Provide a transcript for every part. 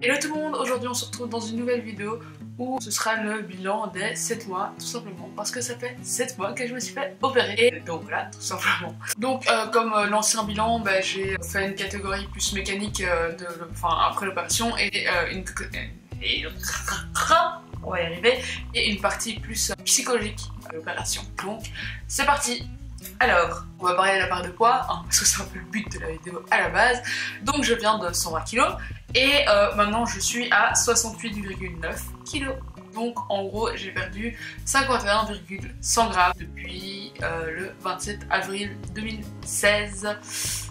Hello tout le monde, aujourd'hui on se retrouve dans une nouvelle vidéo où ce sera le bilan des 7 mois, tout simplement parce que ça fait 7 mois que je me suis fait opérer. Et donc voilà, tout simplement. Donc comme l'ancien bilan, j'ai fait une catégorie plus mécanique après l'opération et on va y arriver, et une partie plus psychologique à l'opération. Donc c'est parti. Alors, on va parler de la part de poids, parce que c'est un peu le but de la vidéo à la base. Donc je viens de 120 kg et maintenant je suis à 68,9 kg. Donc en gros j'ai perdu 51,100 grammes depuis le 27 avril 2016.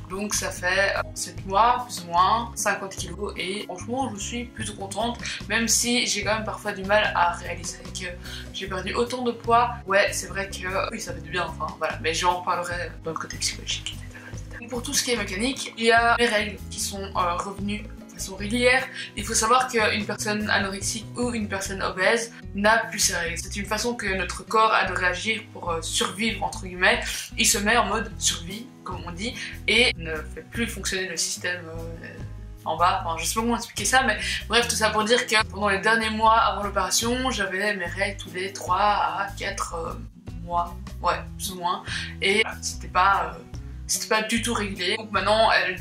Donc ça fait 7 mois plus ou moins, 50 kg, et franchement je suis plutôt contente, même si j'ai quand même parfois du mal à réaliser que j'ai perdu autant de poids. Ouais, c'est vrai que oui, ça fait du bien, enfin voilà, mais j'en parlerai dans le côté psychologique, etc. Pour tout ce qui est mécanique, il y a mes règles qui sont revenues régulière. Il faut savoir qu'une personne anorexique ou une personne obèse n'a plus ses règles. C'est une façon que notre corps a de réagir pour survivre, entre guillemets. Il se met en mode survie, comme on dit, et ne fait plus fonctionner le système en bas. Enfin, je sais pas comment expliquer ça, mais bref, tout ça pour dire que pendant les derniers mois avant l'opération, j'avais mes règles tous les 3 à 4 mois, ouais, plus ou moins, et c'était pas du tout réglé. Donc maintenant elles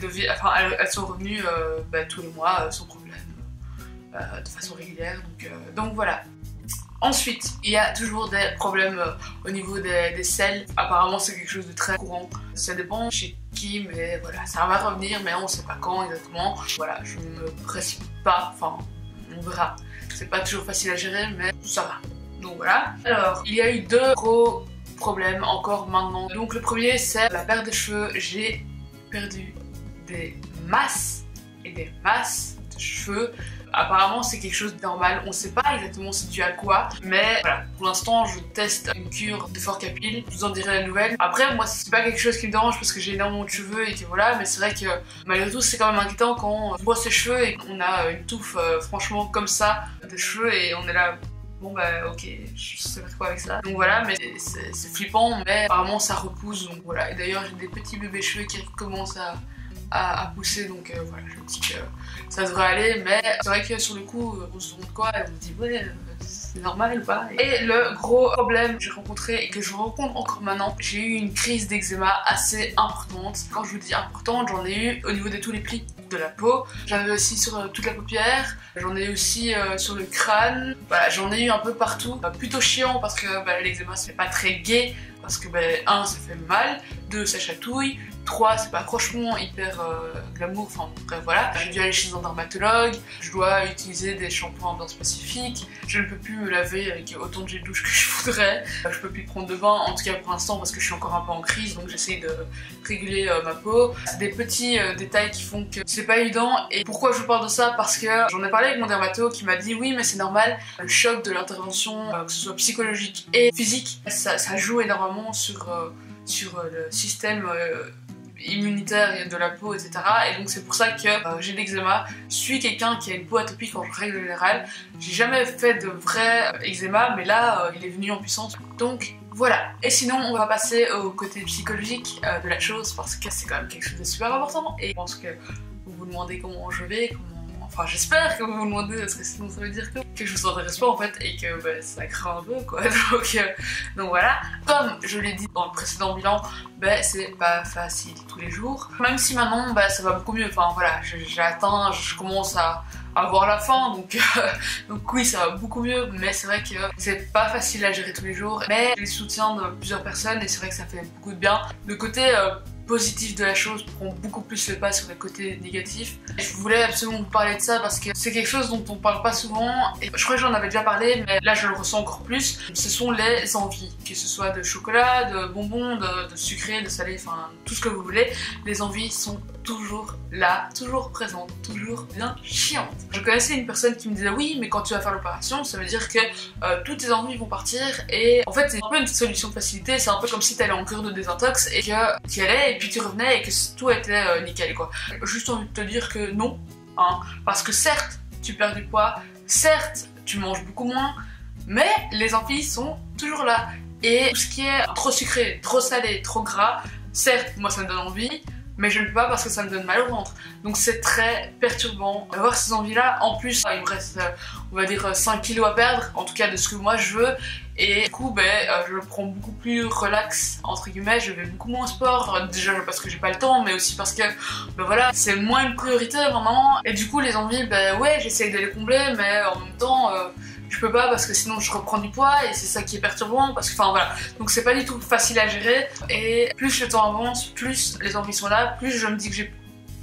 sont revenues tous les mois sans problème, de façon régulière, donc voilà. Ensuite, il y a toujours des problèmes au niveau des selles. Apparemment c'est quelque chose de très courant, ça dépend chez qui, mais voilà, ça va revenir, mais on sait pas quand exactement. Voilà, je ne me précipite pas, enfin on verra. C'est pas toujours facile à gérer, mais ça va. Donc voilà. Alors, il y a eu deux gros problème encore maintenant. Donc le premier, c'est la perte de cheveux. J'ai perdu des masses et des masses de cheveux. Apparemment c'est quelque chose de normal, on sait pas exactement c'est dû à quoi, mais voilà, pour l'instant je teste une cure de fort capil, je vous en dirai la nouvelle. Après moi c'est pas quelque chose qui me dérange parce que j'ai énormément de cheveux et que voilà, mais c'est vrai que malgré tout c'est quand même inquiétant quand on voit ses cheveux et qu'on a une touffe franchement comme ça de cheveux et on est là. Bon ok, je sais pas quoi avec ça. Donc voilà, mais c'est flippant, mais apparemment ça repousse, donc voilà. Et d'ailleurs j'ai des petits bébés cheveux qui commencent à pousser, donc voilà, je me dis que ça devrait aller, mais c'est vrai que sur le coup on se demande quoi et on se dit ouais, c'est normal ou pas. Et le gros problème que j'ai rencontré et que je rencontre encore maintenant, j'ai eu une crise d'eczéma assez importante. Quand je vous dis importante, j'en ai eu au niveau de tous les plis de la peau, j'en ai aussi sur toute la paupière, j'en ai aussi sur le crâne, voilà, j'en ai eu un peu partout. Plutôt chiant parce que l'eczéma c'est pas très gai, parce que 1 ça fait mal, 2 ça chatouille, 3 c'est pas franchement hyper glamour, enfin bref voilà. J'ai dû aller chez un dermatologue, je dois utiliser des shampoings bien spécifiques, je ne peux plus me laver avec autant de gel douche que je voudrais, je peux plus prendre de bain, en tout cas pour l'instant parce que je suis encore un peu en crise, donc j'essaye de réguler ma peau. C'est des petits détails qui font que c'est pas évident. Et pourquoi je vous parle de ça? Parce que j'en ai parlé avec mon dermato qui m'a dit oui mais c'est normal, le choc de l'intervention, que ce soit psychologique et physique, ça joue énormément sur le système immunitaire de la peau, etc. Et donc c'est pour ça que j'ai l'eczéma. Je suis quelqu'un qui a une peau atopique en règle générale. J'ai jamais fait de vrai eczéma, mais là il est venu en puissance. Donc voilà. Et sinon on va passer au côté psychologique de la chose, parce que c'est quand même quelque chose de super important. Et je pense que vous vous demandez comment je vais, enfin j'espère que vous vous demandez, parce que sinon ça veut dire que je vous intéresse pas en fait et que ça craint un peu quoi. Donc voilà. Comme je l'ai dit dans le précédent bilan, c'est pas facile tous les jours. Même si maintenant ça va beaucoup mieux. Enfin voilà, j'ai atteint, je commence à voir la fin, donc oui ça va beaucoup mieux, mais c'est vrai que c'est pas facile à gérer tous les jours. Mais j'ai le soutien de plusieurs personnes et c'est vrai que ça fait beaucoup de bien. Le côté positif de la chose prend beaucoup plus le pas sur le côté négatif. Je voulais absolument vous parler de ça parce que c'est quelque chose dont on parle pas souvent, et je crois que j'en avais déjà parlé, mais là je le ressens encore plus. Ce sont les envies, que ce soit de chocolat, de bonbons, de sucré, de salé, enfin tout ce que vous voulez. Les envies sont toujours là, toujours présentes, toujours bien chiantes. Je connaissais une personne qui me disait oui mais quand tu vas faire l'opération ça veut dire que toutes tes envies vont partir, et en fait c'est un peu une solution de facilité, c'est un peu comme si t'allais en cure de désintox et que tu y allais et puis tu revenais et que tout était nickel quoi. Juste envie de te dire que non, parce que certes tu perds du poids, certes tu manges beaucoup moins, mais les envies sont toujours là. Et tout ce qui est trop sucré, trop salé, trop gras, certes moi ça me donne envie, mais je ne peux pas parce que ça me donne mal au ventre. Donc c'est très perturbant d'avoir ces envies-là. En plus, il me reste, on va dire, 5 kilos à perdre, en tout cas de ce que moi je veux. Et du coup, je le prends beaucoup plus relax, entre guillemets, je vais beaucoup moins au sport, déjà parce que j'ai pas le temps, mais aussi parce que, voilà, c'est moins une priorité maintenant. Et du coup, les envies, ouais, j'essaye de les combler, mais en même temps, je peux pas parce que sinon je reprends du poids et c'est ça qui est perturbant parce que, enfin voilà, donc c'est pas du tout facile à gérer. Et plus le temps avance, plus les envies sont là, plus je me dis que j'ai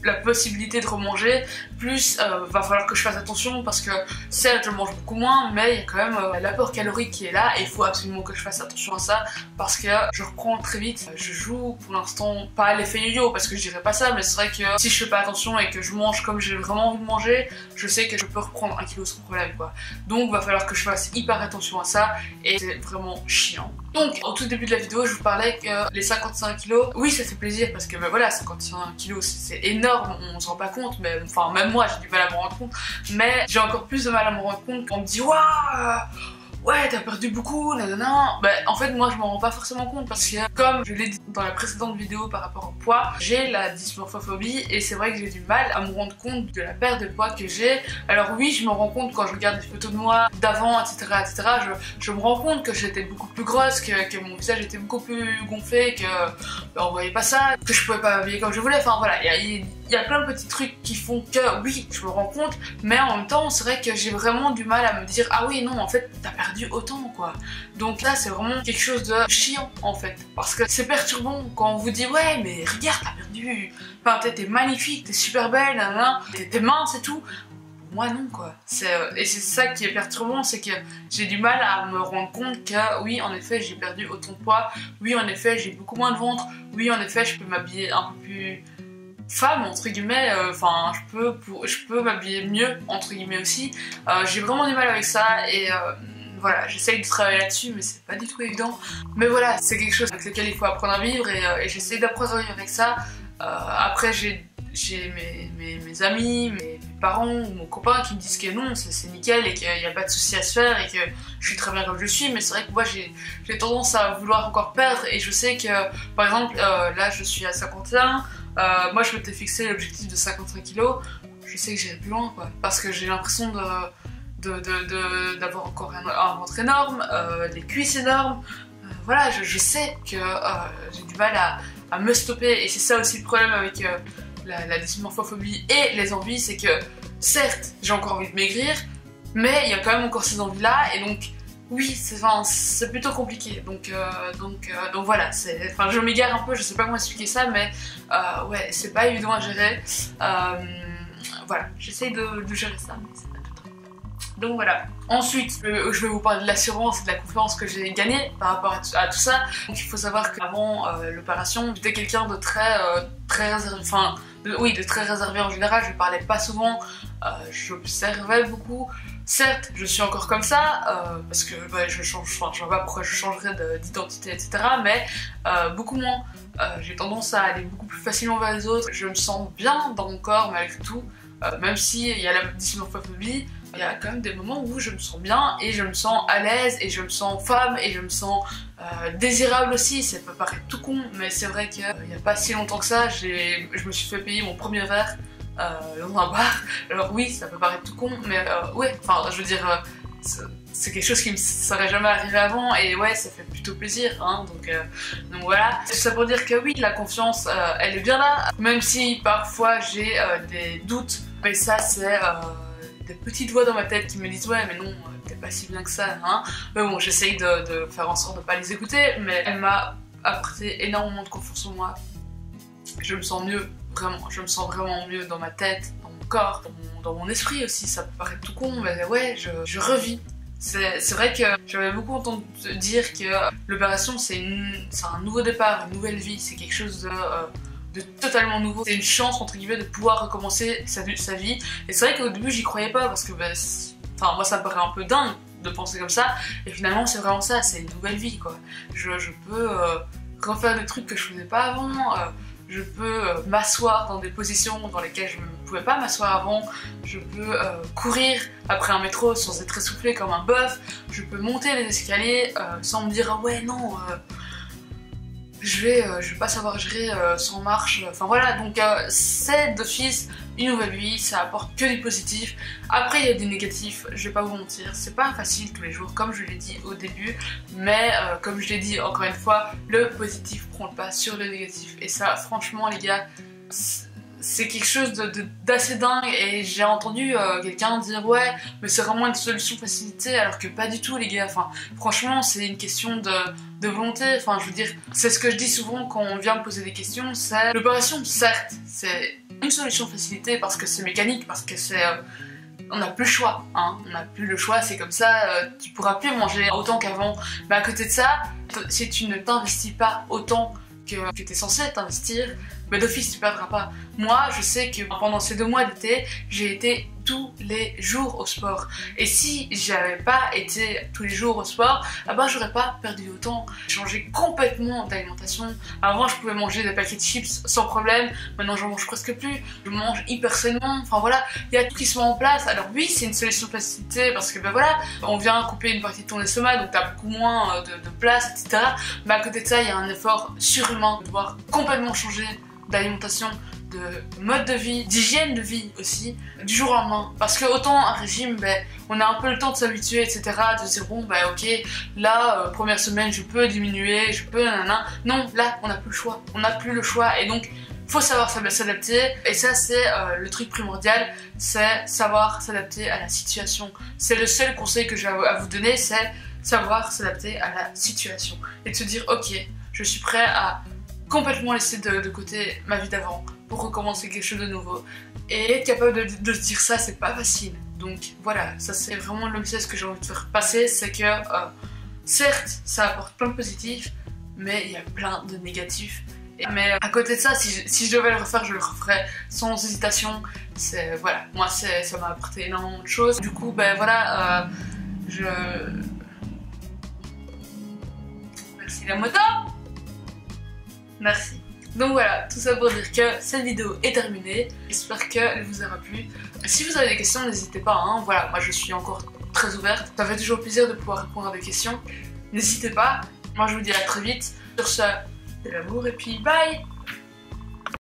la possibilité de remanger, plus va falloir que je fasse attention parce que certes je mange beaucoup moins, mais il y a quand même l'apport calorique qui est là et il faut absolument que je fasse attention à ça parce que je reprends très vite. Je joue pour l'instant pas à l'effet yo-yo parce que je dirais pas ça, mais c'est vrai que si je fais pas attention et que je mange comme j'ai vraiment envie de manger, je sais que je peux reprendre 1 kilo sans problème quoi. Donc va falloir que je fasse hyper attention à ça et c'est vraiment chiant. Donc au tout début de la vidéo je vous parlais que les 55 kilos, oui ça fait plaisir parce que voilà 55 kilos c'est énorme, on se rend pas compte, mais enfin même moi j'ai du mal à me rendre compte, mais j'ai encore plus de mal à me rendre compte quand on me dit waouh ouais t'as perdu beaucoup, nanana. En fait moi je m'en rends pas forcément compte parce que comme je l'ai dit dans la précédente vidéo par rapport au poids, j'ai la dysmorphophobie et c'est vrai que j'ai du mal à me rendre compte de la perte de poids que j'ai. Alors oui je me rends compte quand je regarde des photos de moi d'avant etc, je me rends compte que j'étais beaucoup plus grosse, que mon visage était beaucoup plus gonflé, que on voyait pas ça, que je pouvais pas m'habiller comme je voulais, enfin voilà, il y a plein de petits trucs qui font que oui je me rends compte, mais en même temps c'est vrai que j'ai vraiment du mal à me dire ah oui non en fait t'as perdu autant quoi. Donc là c'est vraiment quelque chose de chiant en fait, parce que c'est perturbant quand on vous dit ouais mais regarde t'as perdu, enfin t'es magnifique, t'es super belle, nanana, t'es mince et tout. Moi non quoi. Et c'est ça qui est perturbant, c'est que j'ai du mal à me rendre compte que oui en effet j'ai perdu autant de poids, oui en effet j'ai beaucoup moins de ventre, oui en effet je peux m'habiller un peu plus femme entre guillemets, enfin je peux m'habiller mieux entre guillemets aussi. J'ai vraiment du mal avec ça et voilà, j'essaye de travailler là-dessus mais c'est pas du tout évident. Mais voilà, c'est quelque chose avec lequel il faut apprendre à vivre et j'essaye d'apprendre à vivre avec ça. Après j'ai mes amis, mes parents ou mon copain qui me disent que non, c'est nickel et qu'il n'y a pas de souci à se faire et que je suis très bien comme je suis, mais c'est vrai que moi j'ai tendance à vouloir encore perdre et je sais que par exemple là je suis à 51, moi je m'étais fixé l'objectif de 55 kg, je sais que j'irai plus loin quoi, parce que j'ai l'impression d'avoir encore un ventre énorme, des cuisses énormes, voilà je sais que j'ai du mal à me stopper et c'est ça aussi le problème avec la dysmorphophobie et les envies, c'est que certes j'ai encore envie de maigrir mais il y a quand même encore ces envies là et donc oui c'est plutôt compliqué donc voilà, je m'égare un peu, je sais pas comment expliquer ça mais ouais c'est pas évident à gérer, voilà j'essaye de gérer ça mais c'est pas tout. Donc voilà. Ensuite, je vais vous parler de l'assurance et de la confiance que j'ai gagnée par rapport à tout ça. Donc il faut savoir qu'avant l'opération, j'étais quelqu'un de très réservé, de très réservé en général, je parlais pas souvent, j'observais beaucoup. Certes, je suis encore comme ça, parce que je vois pas pourquoi je changerais d'identité, etc. Mais beaucoup moins. J'ai tendance à aller beaucoup plus facilement vers les autres. Je me sens bien dans mon corps malgré tout, même s'il y a la dysmorphophobie. Il y a quand même des moments où je me sens bien et je me sens à l'aise et je me sens femme et je me sens désirable aussi. Ça peut paraître tout con, mais c'est vrai qu'il n'y a pas si longtemps que ça, je me suis fait payer mon premier verre dans un bar. Alors oui, ça peut paraître tout con, mais ouais, enfin je veux dire, c'est quelque chose qui me serait jamais arrivé avant et ouais, ça fait plutôt plaisir, hein, donc voilà. C'est ça pour dire que oui, la confiance, elle est bien là, même si parfois j'ai des doutes, mais ça c'est des petites voix dans ma tête qui me disent ouais mais non t'es pas si bien que ça hein. Mais bon j'essaye de faire en sorte de pas les écouter, mais elle m'a apporté énormément de confiance en moi. Je me sens mieux, vraiment, je me sens vraiment mieux dans ma tête, dans mon corps, dans mon esprit aussi. Ça peut paraître tout con mais ouais je revis. C'est vrai que j'avais beaucoup entendu dire que l'opération c'est un nouveau départ, une nouvelle vie, c'est quelque chose de totalement nouveau. C'est une chance entre guillemets de pouvoir recommencer sa vie. Et c'est vrai qu'au début j'y croyais pas parce que moi ça me paraît un peu dingue de penser comme ça. Et finalement c'est vraiment ça, c'est une nouvelle vie quoi. Je peux refaire des trucs que je faisais pas avant. Je peux m'asseoir dans des positions dans lesquelles je ne pouvais pas m'asseoir avant. Je peux courir après un métro sans être essoufflé comme un bœuf. Je peux monter les escaliers sans me dire ah ouais non. je vais pas savoir gérer sans marche. Enfin voilà, donc c'est d'office une nouvelle vie, ça apporte que du positif. Après il y a des négatifs, je vais pas vous mentir, c'est pas facile tous les jours comme je l'ai dit au début, mais comme je l'ai dit encore une fois, le positif prend le pas sur le négatif. Et ça franchement les gars, c'est quelque chose d'assez dingue. Et j'ai entendu quelqu'un dire ouais mais c'est vraiment une solution facilité, alors que pas du tout les gars. Enfin franchement c'est une question de volonté. Enfin je veux dire, c'est ce que je dis souvent quand on vient me poser des questions, c'est l'opération certes c'est une solution facilité parce que c'est mécanique, parce que c'est on n'a plus le choix, hein. On n'a plus le choix, c'est comme ça, tu pourras plus manger autant qu'avant. Mais à côté de ça, si tu ne t'investis pas autant que tu es censé t'investir, mais d'office tu perdras pas. Moi je sais que pendant ces 2 mois d'été, j'ai été tous les jours au sport. Et si j'avais pas été tous les jours au sport, ah ben j'aurais pas perdu autant. J'ai changé complètement d'alimentation. Avant je pouvais manger des paquets de chips sans problème, maintenant j'en mange presque plus. Je mange hyper sainement, enfin voilà, il y a tout qui se met en place. Alors oui c'est une solution de facilité parce que ben voilà, on vient couper une partie de ton estomac donc t'as beaucoup moins de place, etc. Mais à côté de ça il y a un effort surhumain de devoir complètement changer d'alimentation, de mode de vie, d'hygiène de vie aussi, du jour au lendemain. Parce que autant un régime, ben, on a un peu le temps de s'habituer, etc. De se dire bon ben ok, là première semaine je peux diminuer, je peux nanana. Non, là on n'a plus le choix, on n'a plus le choix et donc faut savoir s'adapter. Et ça c'est le truc primordial, c'est savoir s'adapter à la situation. C'est le seul conseil que j'ai à vous donner, c'est savoir s'adapter à la situation et de se dire ok, je suis prêt à complètement laisser de côté ma vie d'avant pour recommencer quelque chose de nouveau. Et être capable de se dire ça, c'est pas facile. Donc voilà, ça c'est vraiment le message que j'ai envie de faire passer, c'est que certes ça apporte plein de positifs, mais il y a plein de négatifs. Mais à côté de ça, si je devais le refaire, je le referais sans hésitation. C'est voilà, moi ça m'a apporté énormément de choses. Du coup ben voilà, merci la moto. Merci. Donc voilà, tout ça pour dire que cette vidéo est terminée. J'espère qu'elle vous aura plu. Si vous avez des questions, n'hésitez pas, hein. Voilà, moi je suis encore très ouverte. Ça fait toujours plaisir de pouvoir répondre à des questions. N'hésitez pas. Moi je vous dis à très vite. Sur ce, de l'amour et puis bye!